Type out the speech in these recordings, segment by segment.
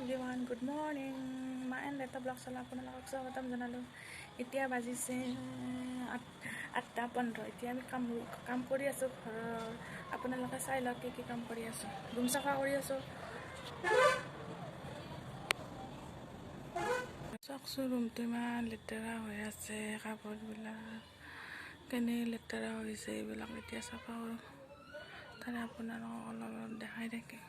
Everyone good morning my and এটা blog চালে আপোনালোকক স্বাগতম জনালোঁ। এতিয়া বাজিছে 8:15। এতিয়া আমি কাম কৰি আছোঁ ঘৰৰ। আপোনালোকে চাই লওক কি কাম কৰি আছোঁ। ৰুম চাফা কৰি আছোঁ। চাওকচোন ৰুমটো ইমান লেতেৰা হৈ আছে, কাপোৰবিলাক কেনে লেতেৰা হৈছে, এইবিলাক এতিয়া চাফা কৰোঁ। তাৰে আপোনালোকক অলপ দেখাই থাকে।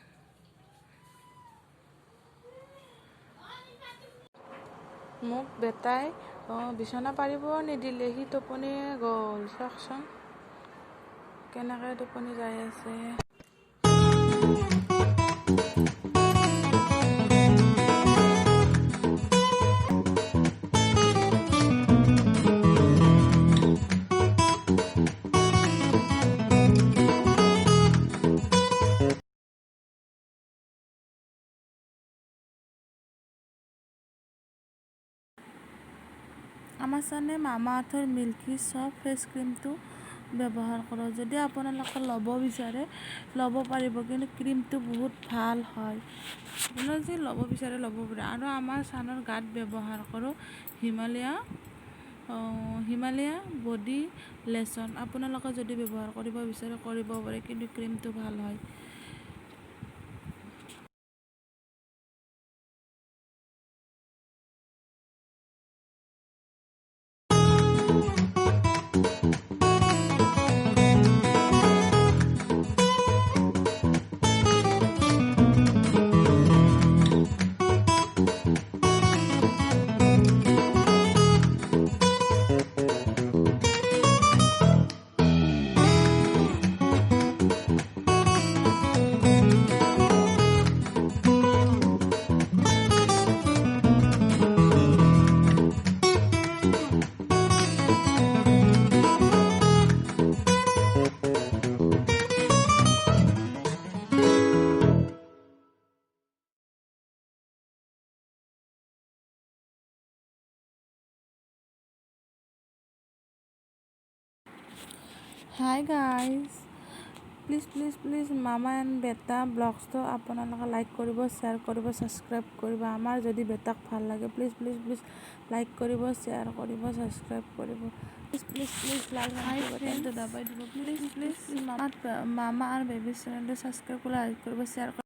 মোক বেটাই বিচনা পাৰিব নিদিলে, সি টোপনিয়ে গ'ল। চাওকচোন কেনেকৈ টোপনি যাই আছে। আমাৰ চানে মামা আৰ্থৰ মিল্কী চফ্ট ফেচ ক্ৰীমটো ব্যৱহাৰ কৰোঁ। যদি আপোনালোকে ল'ব বিচাৰে ল'ব পাৰিব, কিন্তু ক্ৰীমটো বহুত ভাল হয়। আপোনালোকে যদি ল'ব বিচাৰে ল'ব পাৰে। আৰু আমাৰ চানৰ গাত ব্যৱহাৰ কৰোঁ হিমালয়া বডি লোচন। আপোনালোকে যদি ব্যৱহাৰ কৰিব বিচাৰে কৰিব পাৰে, কিন্তু ক্ৰীমটো ভাল হয়। হাই গাইজ, প্লিজ মামা এণ্ড বেটা ব্লগছটো আপোনালোকে লাইক কৰিব, শ্বেয়াৰ কৰিব, ছাবস্ক্ৰাইব কৰিব। আমাৰ যদি বেটাক ভাল লাগে প্লিজ লাইক কৰিব, শ্বেয়াৰ কৰিব, ছাবস্ক্ৰাইব কৰিব। প্লিজ লাইক দাবাই দিব। প্লিজ মামা আৰু বেবী চেনেলটো ছাবস্ক্ৰাইব কৰিব, লাইক কৰিব, শ্বেয়াৰ কৰিব।